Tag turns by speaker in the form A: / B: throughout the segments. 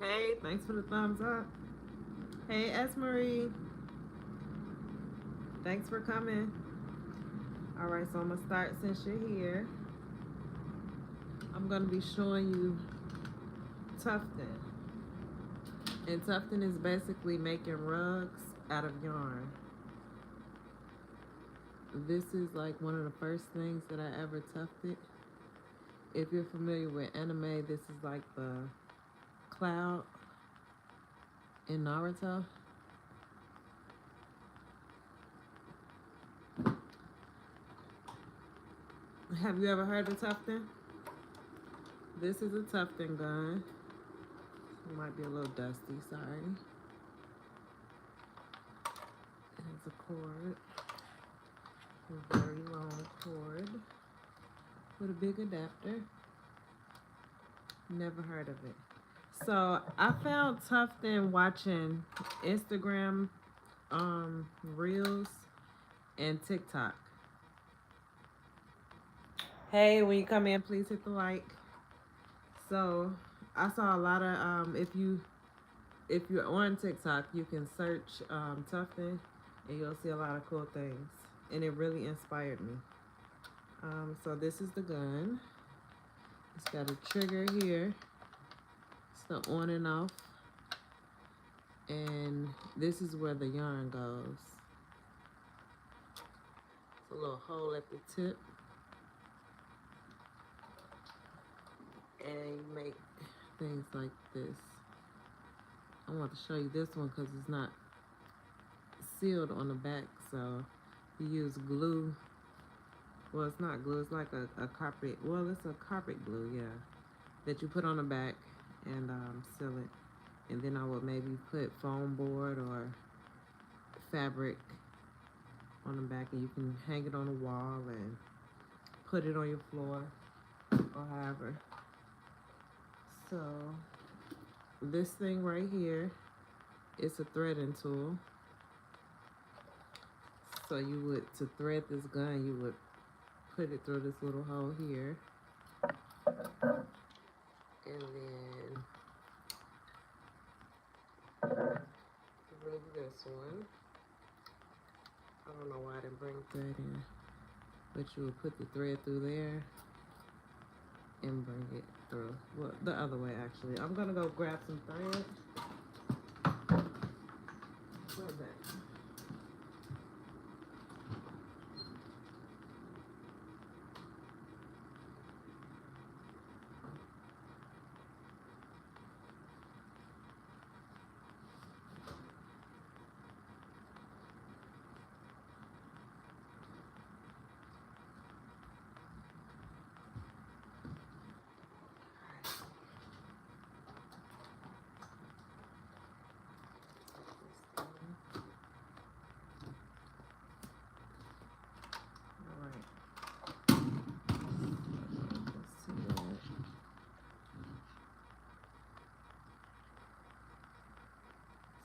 A: Hey, thanks for the thumbs up. Hey, S. Marie, thanks for coming. All right, so I'm gonna start since you're here. I'm gonna be showing you tufting. And tufting is basically making rugs out of yarn. This is like one of the first things that I ever tufted. If you're familiar with anime, this is like the cloud in Naruto. Have you ever heard of tufting? This is a tufting gun. It might be a little dusty, sorry. There's a cord, a very long cord with a big adapter. Never heard of it. So I found tufting watching Instagram reels and TikTok. Hey, when you come in, please hit the like. So I saw a lot of if you're on TikTok, you can search tufting and you'll see a lot of cool things. And it really inspired me. So this is the gun. It's got a trigger here. It's the on and off. And this is where the yarn goes. It's a little hole at the tip. And you make things like this. I want to show you this one because it's not sealed on the back, so you use glue. Well, it's not glue, it's like a carpet. Well, it's a carpet glue, yeah, that you put on the back and seal it. And then I would maybe put foam board or fabric on the back, and you can hang it on the wall and put it on your floor or however. So this thing right here is a threading tool. So you would, to thread this gun, you would put it through this little hole here. And then remove this one. I don't know why I didn't bring thread in. But you would put the thread through there and bring it through. Well, the other way actually. I'm gonna go grab some thread. Right back.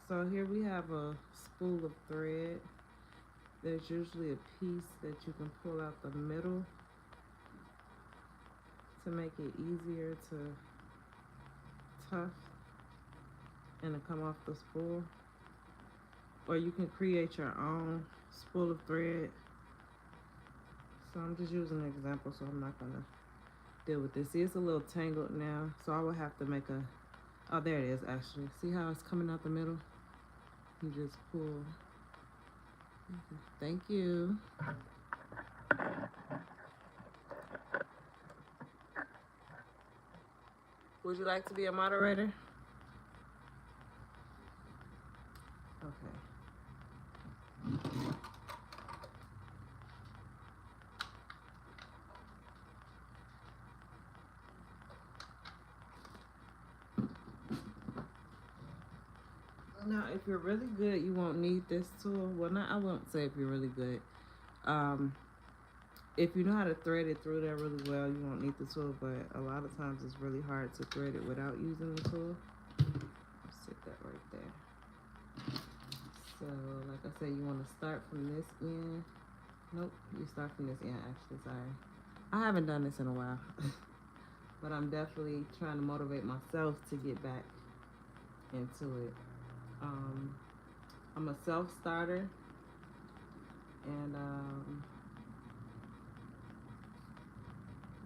A: So here we have a spool of thread. There's usually a piece that you can pull out the middle to make it easier to tuft and to come off the spool. Or you can create your own spool of thread. So I'm just using an example, so I'm not gonna deal with this. See, it's a little tangled now, so I will have to make a, oh, there it is actually. See how it's coming out the middle? You just pull. Thank you. Would you like to be a moderator? Okay. Now, if you're really good, you won't need this tool. Well, not, I won't say if you're really good. If you know how to thread it through there really well, you won't need the tool, but a lot of times it's really hard to thread it without using the tool. I'll stick that right there. So, like I said, you want to start from this end. Nope, you start from this end, actually, sorry. I haven't done this in a while, but I'm definitely trying to motivate myself to get back into it. I'm a self-starter, and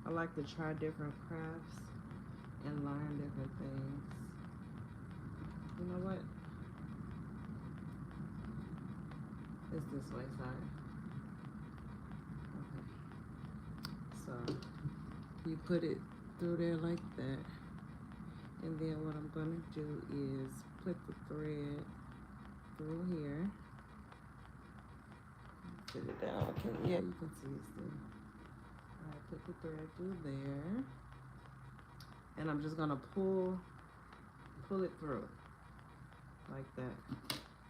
A: I like to try different crafts and learn different things. You know what? It's this way, sorry. Okay. So you put it through there like that. And then what I'm gonna do is put the thread through here. Put it down. Okay, yeah, you can see it still. Alright, put the thread through there. And I'm just gonna pull it through. Like that.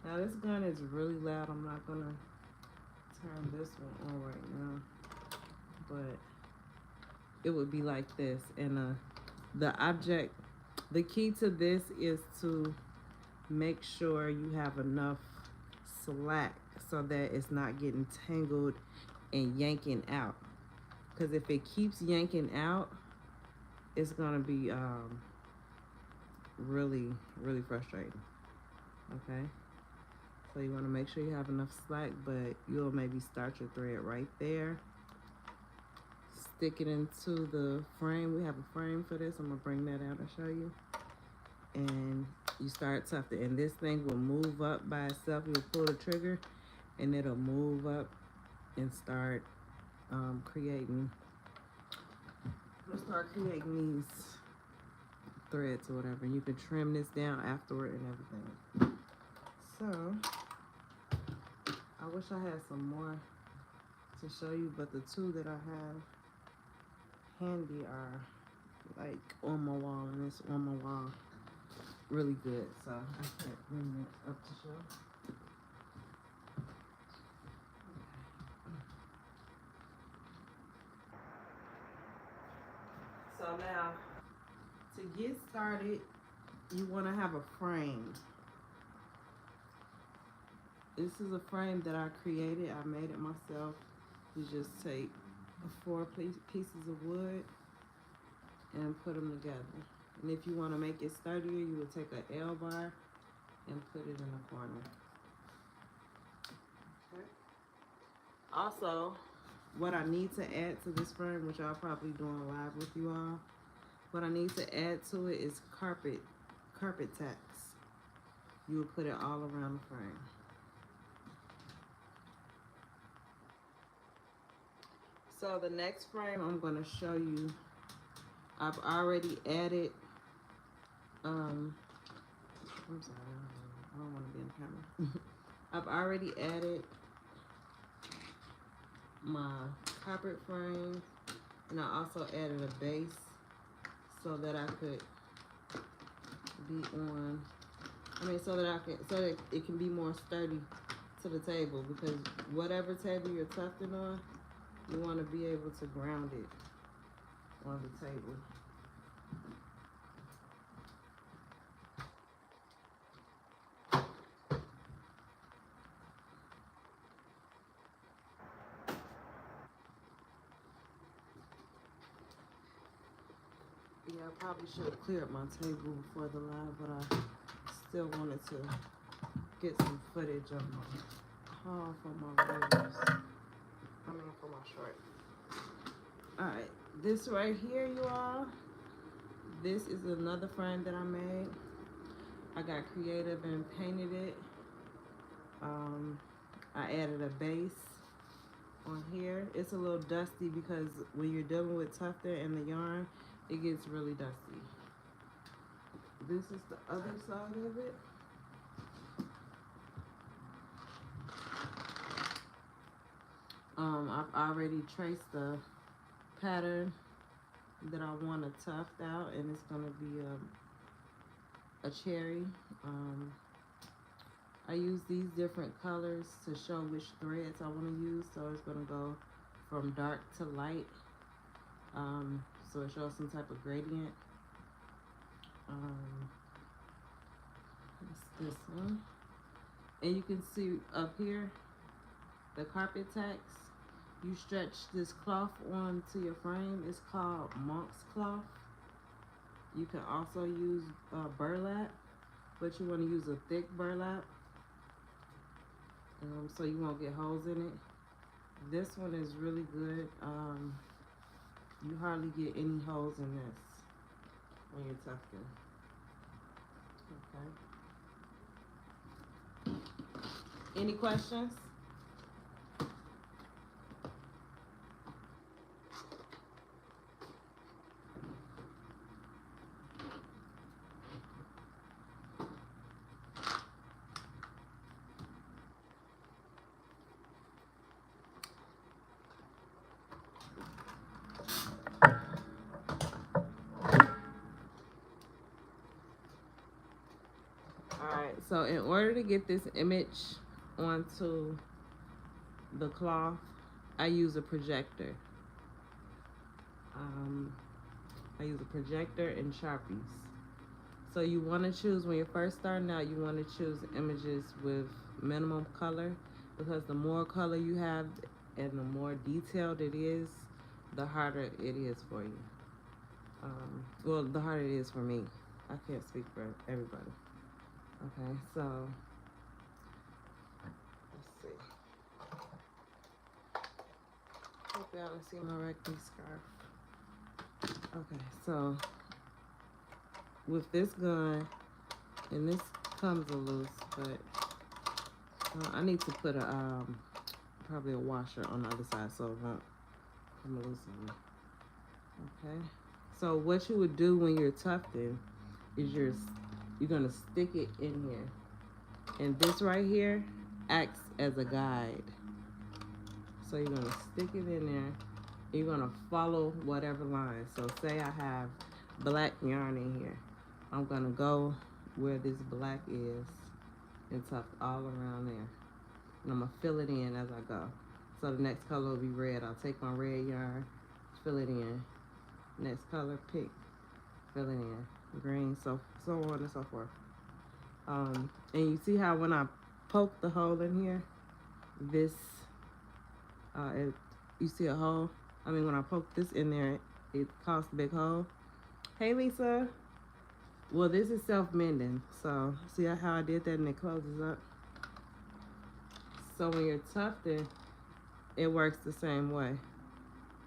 A: Now this gun is really loud. I'm not gonna turn this one on right now. But it would be like this. And the key to this is to make sure you have enough slack so that it's not getting tangled and yanking out. Because if it keeps yanking out, it's gonna be really, really frustrating. Okay, so you want to make sure you have enough slack, but you'll maybe start your thread right there, stick it into the frame. We have a frame for this. I'm gonna bring that out and show you. And you start tufting, and this thing will move up by itself. You'll pull the trigger and it'll move up and start creating these threads or whatever. You can trim this down afterward and everything. So I wish I had some more to show you, but the two that I have handy are like on my wall, and it's on my wall really good, so I can't bring it up to show. So now, to get started, you want to have a frame. This is a frame that I created. I made it myself. You just take 4 pieces of wood and put them together. And if you want to make it sturdier, you would take an L bar and put it in the corner. Okay. Also, what I need to add to this frame, which I'll probably doing live with you all, what I need to add to it is carpet tacks. You will put it all around the frame. So the next frame I'm going to show you, I've already added, I'm sorry, I don't want to be in the camera. I've already added my carpet frame, and I also added a base so that I could be on, so that it can be more sturdy to the table, because whatever table you're tufting on, you want to be able to ground it on the table. Yeah, I probably should have cleared my table before the live, but I still wanted to get some footage of my haul for my ribs. For my short. Alright, this right here, you all, this is another frame that I made. I got creative and painted it. I added a base on here. It's a little dusty because when you're dealing with tufting and the yarn, it gets really dusty. This is the other side of it. I've already traced the pattern that I want to tuft out, and it's going to be a cherry. I use these different colors to show which threads I want to use, so it's going to go from dark to light, so it shows some type of gradient. It's this one, and you can see up here the carpet tacks. You stretch this cloth onto your frame. It's called monk's cloth. You can also use burlap. but you want to use a thick burlap, so you won't get holes in it. This one is really good. You hardly get any holes in this when you're tufting. Okay. Any questions? Alright, so in order to get this image onto the cloth, I use a projector. I use a projector and Sharpies. So you want to choose, when you're first starting out, you want to choose images with minimum color, because the more color you have and the more detailed it is, the harder it is for you. Well, the harder it is for me. I can't speak for everybody. Okay, so let's see. Hope y'all can see my rectangle scarf. Okay, so with this gun, and this comes a loose, but I need to put a probably a washer on the other side so it won't come loose on me. Okay, so what you would do when you're tufting is you're gonna stick it in here, and this right here acts as a guide. So you're gonna stick it in there. You're gonna follow whatever line. So say I have black yarn in here. I'm gonna go where this black is and tuft all around there. And I'm gonna fill it in as I go. So the next color will be red. I'll take my red yarn, fill it in. Next color, pink, fill it in. Green, so on and so forth. And you see how when I poke the hole in here, this, you see a hole? I mean, when I poke this in there, it caused a big hole. Hey, Lisa. Well, this is self-mending. So, see how I did that and it closes up? So when you're tufting, it works the same way.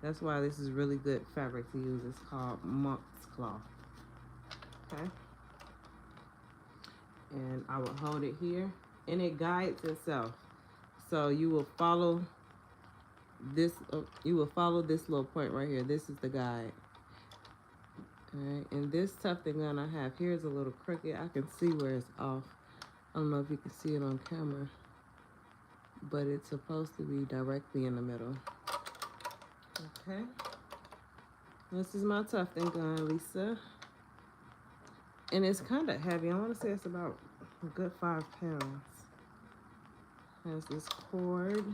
A: That's why this is really good fabric to use. It's called monk's cloth. Okay? And I will hold it here, and it guides itself. So you will follow this. You will follow this little point right here. This is the guide. All right, and this tufting gun I have here is a little crooked. I can see where it's off. I don't know if you can see it on camera, but it's supposed to be directly in the middle. Okay. This is my tufting gun, Lisa. And it's kind of heavy. I want to say it's about a good 5 pounds. Has this cord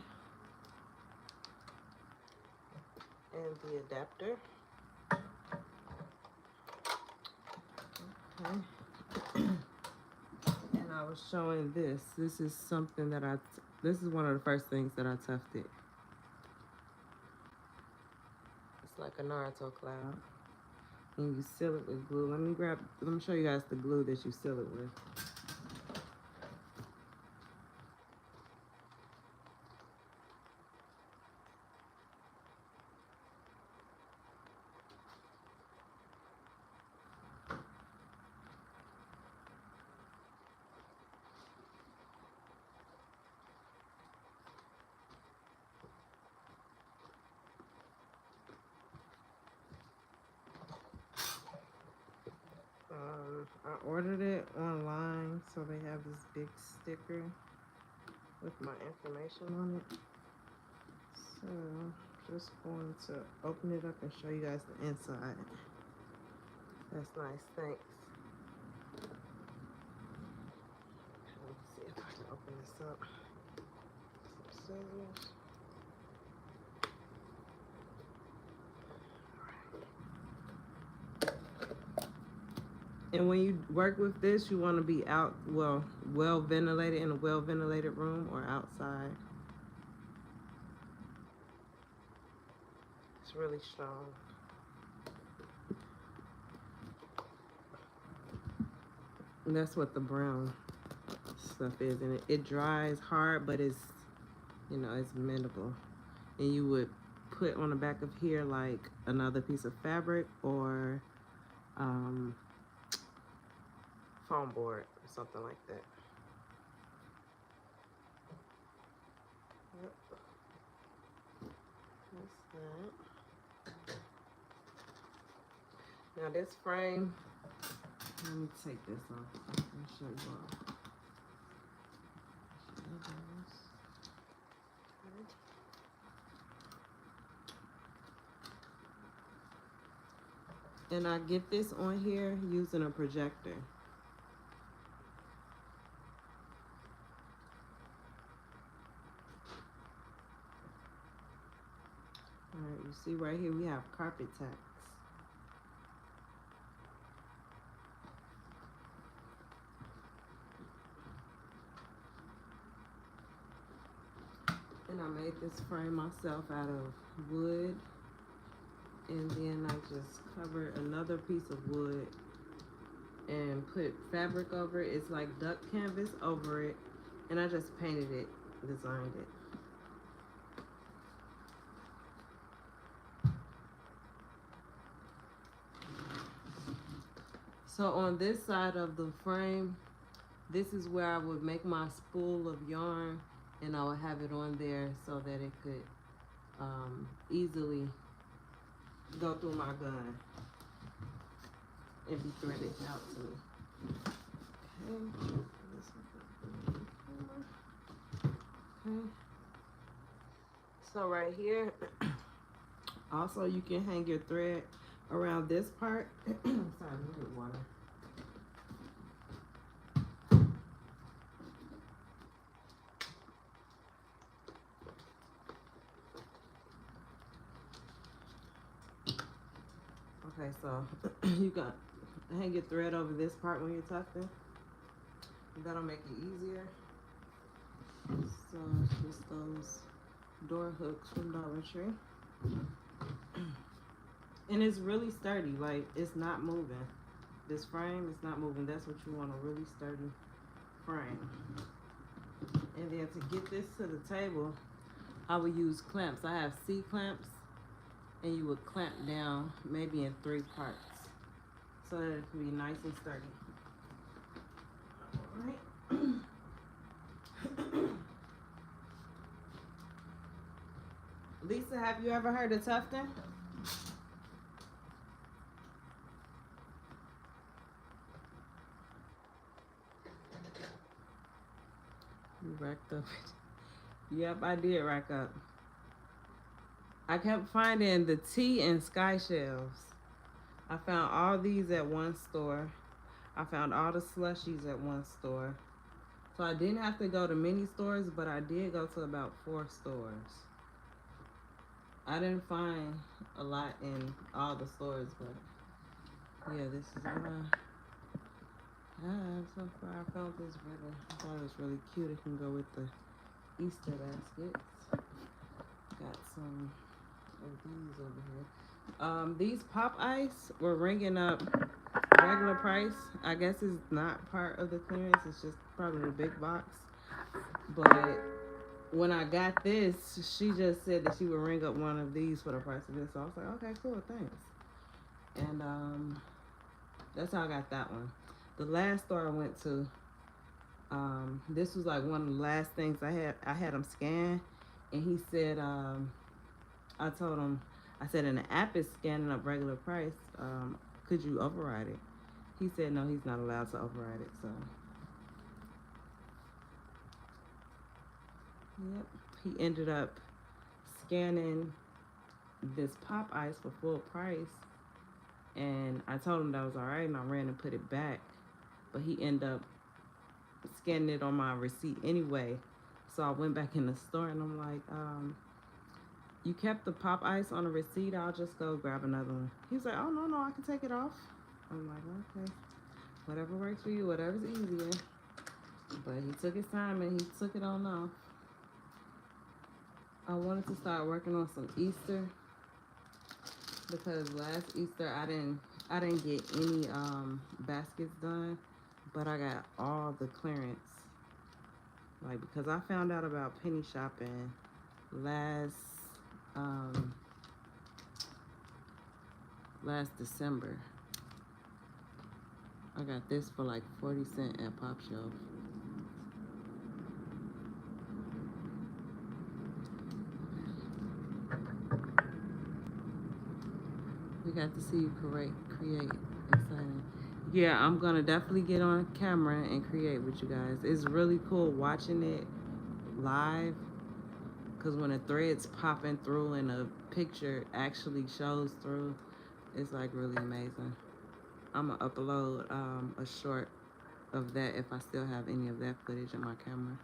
A: and the adapter. Okay. And I was showing this. This is something that this is one of the first things that I tufted. It's like a Naruto cloud. And you seal it with glue. Let me show you guys the glue that you seal it with. I ordered it online, so they have this big sticker with my information on it. So, just going to open it up and show you guys the inside. That's nice, thanks. Let's see if I can open this up. Some scissors. And when you work with this, you want to be out, well ventilated, in a well ventilated room or outside. It's really strong. And that's what the brown stuff is. And it dries hard, but it's, you know, it's mendable. And you would put on the back of here like another piece of fabric or foam board or something like that. Yep. That's that. Now this frame, let me take this off. Let me show you all. And I get this on here using a projector. Alright, you see right here we have carpet tacks. And I made this frame myself out of wood. And then I just covered another piece of wood and put fabric over it. It's like duck canvas over it. And I just painted it, designed it. So on this side of the frame, this is where I would make my spool of yarn, and I would have it on there so that it could easily go through my gun and be threaded out to me. Okay. So right here, also you can hang your thread around this part. Sorry, I need water. Okay, so you got hang your thread over this part when you're tufting. That'll make it easier. So it's just those door hooks from Dollar Tree. And it's really sturdy, like it's not moving. This frame is not moving. That's what you want, a really sturdy frame. And then to get this to the table, I would use clamps. I have C clamps, and you would clamp down maybe in 3 parts so that it can be nice and sturdy. All right. Lisa, have you ever heard of tufting? You racked up. Yep, I did rack up. I kept finding the tea and sky shells. I found all these at one store. I found all the slushies at one store. So I didn't have to go to many stores, but I did go to about 4 stores. I didn't find a lot in all the stores, but yeah, this is what I have so far. I found this really, I thought it was really cute. It can go with the Easter baskets. Got some of these over here. These pop ice were ringing up regular price. I guess it's not part of the clearance. It's just probably the big box. But when I got this, she just said that she would ring up one of these for the price of this. So I was like, okay, cool, thanks. And that's how I got that one. The last store I went to, this was like one of the last things I had him scan, and he said, I told him, I said, and the app is scanning up regular price. Could you override it? He said no, he's not allowed to override it. So, yep, he ended up scanning this pop ice for full price, and I told him that was all right, and I ran and put it back, but he ended up scanning it on my receipt anyway. So I went back in the store, and I'm like, you kept the pop ice on the receipt, I'll just go grab another one. He's like, oh, no, I can take it off. I'm like, okay, whatever works for you, whatever's easier. But he took his time and he took it on off. I wanted to start working on some Easter, because last Easter I didn't get any baskets done, but I got all the clearance. Like, because I found out about penny shopping last December. I got this for like 40 cents at Pop Shelf. We got to see you create. Exciting. Yeah, I'm gonna definitely get on camera and create with you guys. It's really cool watching it live, because when a thread's popping through and a picture actually shows through, it's like really amazing. I'm gonna upload a short of that if I still have any of that footage in my camera.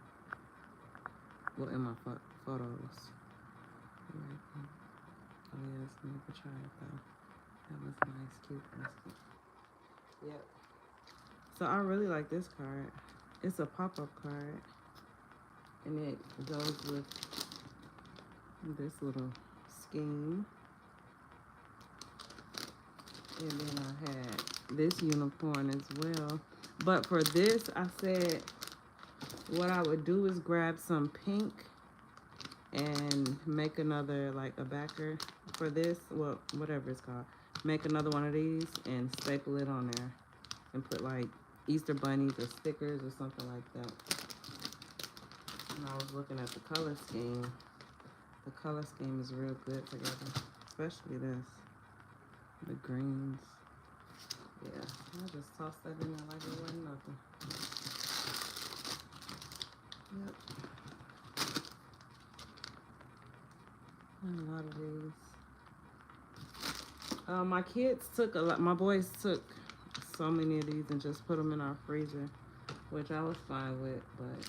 A: Well, in my photos. Oh yes, never try it though. That was nice, cute. Yep. So I really like this card. It's a pop-up card, and it goes with this little scheme. And then I had this unicorn as well. But for this, I said what I would do is grab some pink and make another, like a backer for this, well, whatever it's called. Make another one of these and staple it on there and put like Easter bunnies or stickers or something like that. And I was looking at the color scheme. The color scheme is real good together, especially this. The greens. Yeah, I just tossed that in there like it wasn't nothing. Yep. And a lot of these. My kids took a lot. My boys took so many of these and just put them in our freezer, which I was fine with. But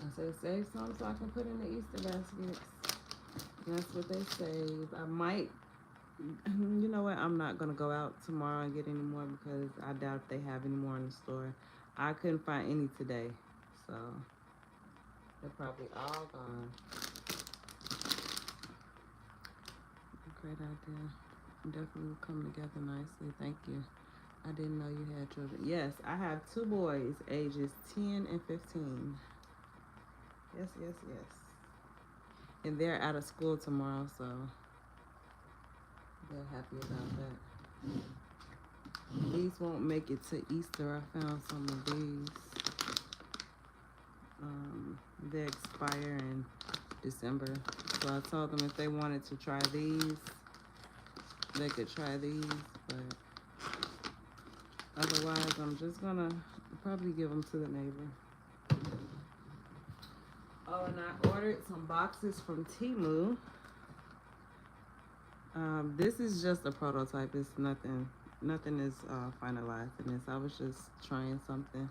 A: I said save some so I can put in the Easter baskets. That's what they save. I might. You know what? I'm not gonna go out tomorrow and get any more because I doubt if they have any more in the store. I couldn't find any today, so they're probably all gone. Great idea. Definitely will come together nicely. Thank you. I didn't know you had children. Yes, I have 2 boys, ages 10 and 15. Yes, yes, yes. And they're out of school tomorrow, so they're happy about that. These won't make it to Easter. I found some of these. They expire in December. So I told them if they wanted to try these, they could try these, but otherwise I'm just gonna probably give them to the neighbor. Oh, and I ordered some boxes from Temu. This is just a prototype. It's nothing is finalized in this. I was just trying something.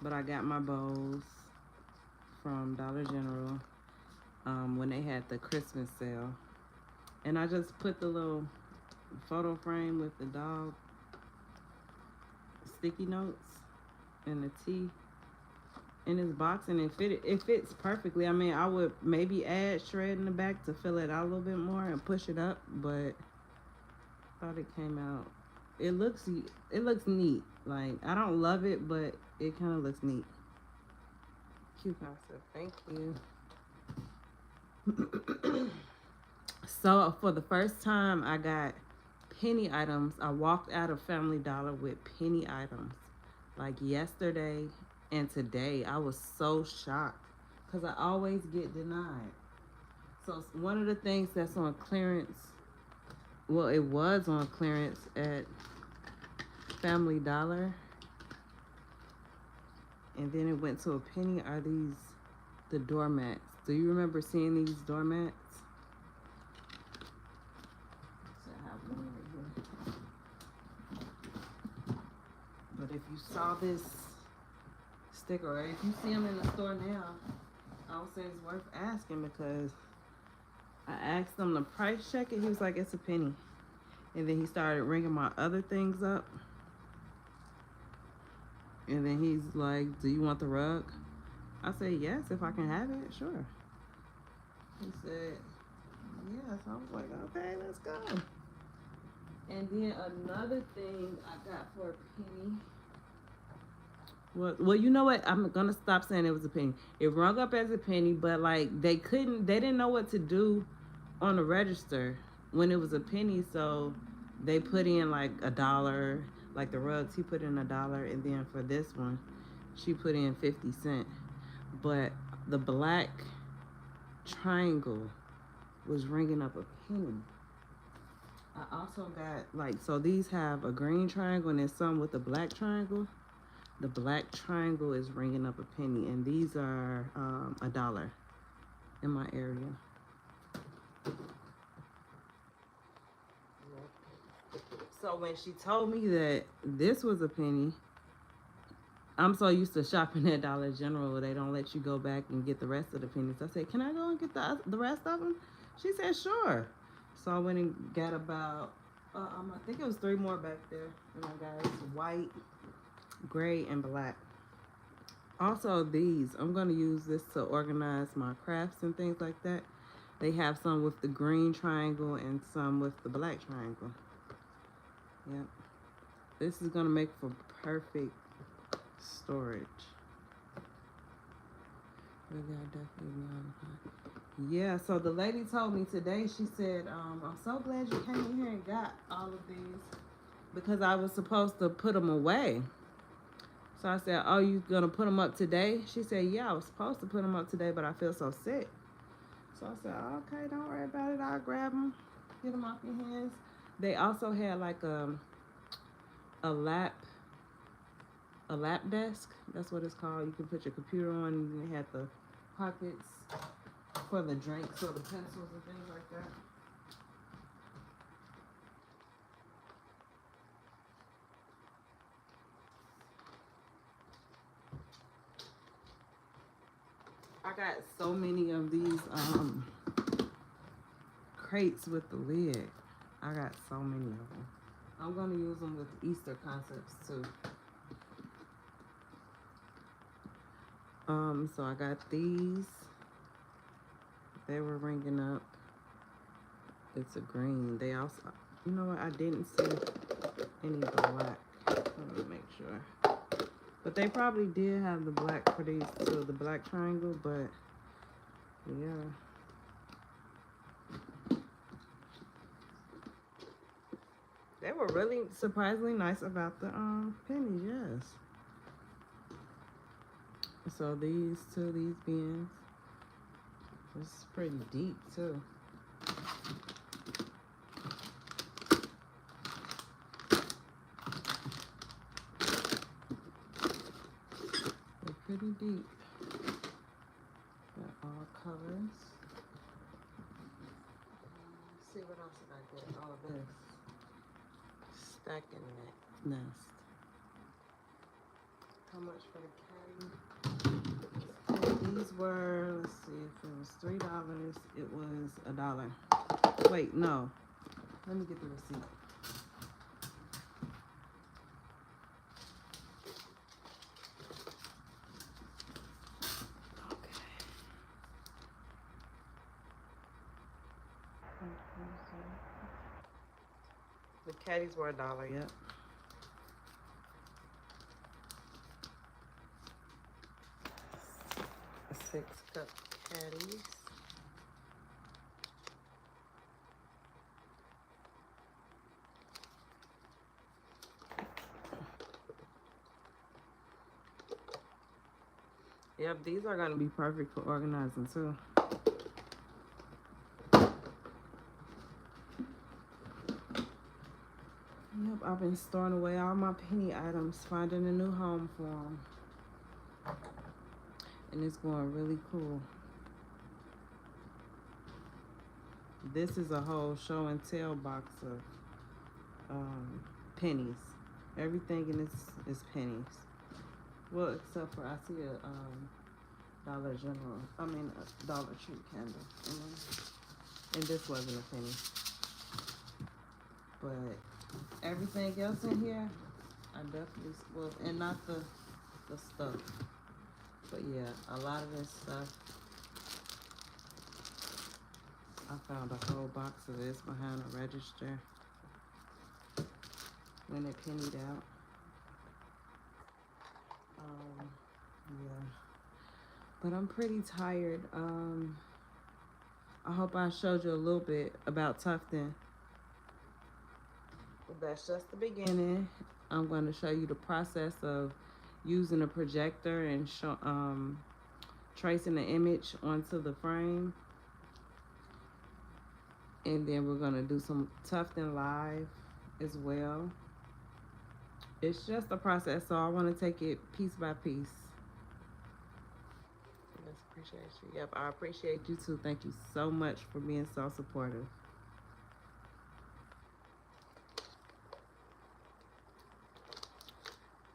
A: But I got my bows from Dollar General when they had the Christmas sale. And I just put the little photo frame with the dog sticky notes and the tea in this box, and it fits perfectly. I mean, I would maybe add shred in the back to fill it out a little bit more and push it up, but I thought it came out. It looks neat. Like, I don't love it, but it kind of looks neat. Cute concept. Thank you. So for the first time, I got penny items. I walked out of Family Dollar with penny items. Like yesterday and today, I was so shocked because I always get denied. So one of the things that's on clearance, well, it was on clearance at Family Dollar, and then it went to a penny, are the doormats. Do you remember seeing these doormats? But if you saw this sticker, or if you see them in the store now, I would say it's worth asking, because I asked him to price check it. He was like, it's a penny. And then he started ringing my other things up. And then he's like, do you want the rug? I said, yes, if I can have it, sure. He said, yes. I was like, okay, let's go. And then another thing I got for a penny. Well, you know what? I'm gonna stop saying it was a penny. It rung up as a penny, but like they didn't know what to do on the register when it was a penny, so they put in like $1. Like the rugs, he put in $1, and then for this one, she put in 50 cents. But the black triangle was ringing up a penny. I also got like, so these have a green triangle and then some with a black triangle. The black triangle is ringing up a penny, and these are $1 in my area. So when she told me that this was a penny, I'm so used to shopping at Dollar General, they don't let you go back and get the rest of the pennies. I said, can I go and get the rest of them? She said, sure. So I went and got about, I think it was 3 more back there. And I got white, gray, and black. Also these, I'm going to use this to organize my crafts and things like that. They have some with the green triangle and some with the black triangle. Yep. This is going to make for perfect storage. Yeah, so the lady told me today, she said, I'm so glad you came in here and got all of these because I was supposed to put them away. So I said, oh, you gonna put them up today? She said, yeah, I was supposed to put them up today, but I feel so sick. So I said, okay, don't worry about it. I'll grab them, get them off your hands. They also had like a lap desk. That's what it's called. You can put your computer on, and they had the pockets for the drinks or the pencils and things like that. I got so many of these crates with the lid. I got so many of them. I'm gonna use them with Easter concepts too. So I got these. They were ringing up. It's a green. They also, you know what? I didn't see any black. Let me make sure. But they probably did have the black for these too, the black triangle, but yeah. They were really surprisingly nice about the pennies, yes. So these bins. It's pretty deep too. They're pretty deep. Got all colors. Let's see what else did I get? All this. Stacking that nest. How much for the caddy? And these were, let's see, if it was $3, it was $1. Wait, no. Let me get the receipt. Okay. The caddies were $1, yep. A 6-cup caddies. Yep, these are going to be perfect for organizing too. Yep, I've been storing away all my penny items, finding a new home for them. And it's going really cool. This is a whole show and tell box of pennies. Everything in this is pennies. Well, except for I see a Dollar General. I mean a Dollar Tree candle. And this wasn't a penny. But everything else in here, I definitely, well, and not the stuff. But yeah, a lot of this stuff, I found a whole box of this behind a register. when it pennied out. Yeah. But I'm pretty tired. I hope I showed you a little bit about tufting. That's just the beginning. I'm going to show you the process of using a projector and tracing the image onto the frame. And then we're going to do some tufting live as well. It's just a process, so I want to take it piece by piece. Yes, appreciate you. Yep, I appreciate you too. Thank you so much for being so supportive.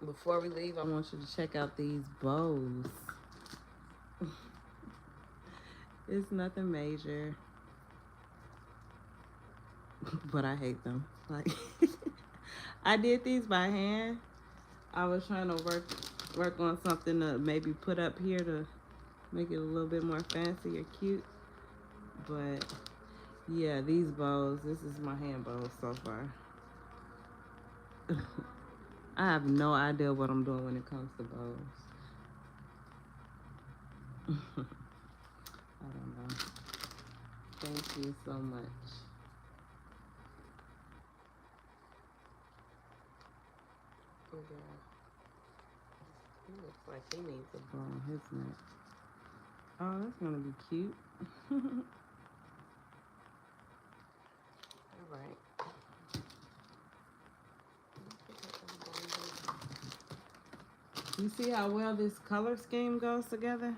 A: Before we leave, I want you to check out these bows. It's nothing major, but I hate them. Like, I did these by hand. I was trying to work on something to maybe put up here to make it a little bit more fancy or cute. But yeah, these bows, this is my hand bows so far. I have no idea what I'm doing when it comes to bows. I don't know. Thank you so much. Yeah. He looks like he needs a bow on his neck. Oh, that's gonna be cute. All right. You see how well this color scheme goes together?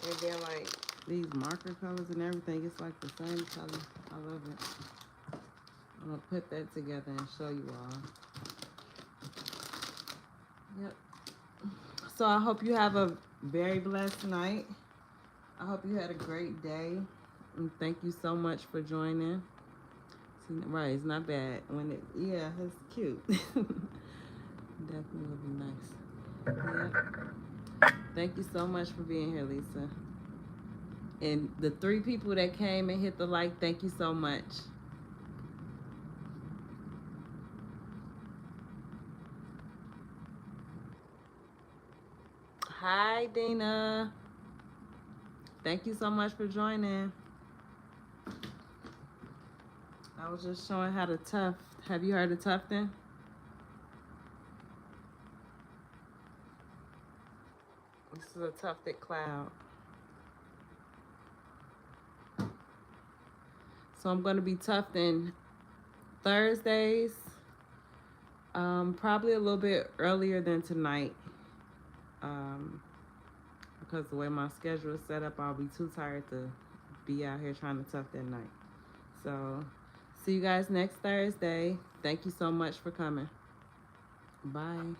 A: And then like these marker colors and everything, it's like the same color. I love it. I'm gonna put that together and show you all. Yep. So I hope you have a very blessed night. I hope you had a great day. And thank you so much for joining. See, right, it's not bad. When it, yeah, it's cute. Definitely will be nice. Yeah. Thank you so much for being here, Lisa. And the 3 people that came and hit the like, thank you so much. Hi, Dina. Thank you so much for joining. I was just showing how to tuft. Have you heard of tufting? This is a tufted cloud. So I'm going to be tufting Thursdays, probably a little bit earlier than tonight, because the way my schedule is set up, I'll be too tired to be out here trying to tuft at night. So see you guys next Thursday. Thank you so much for coming. Bye.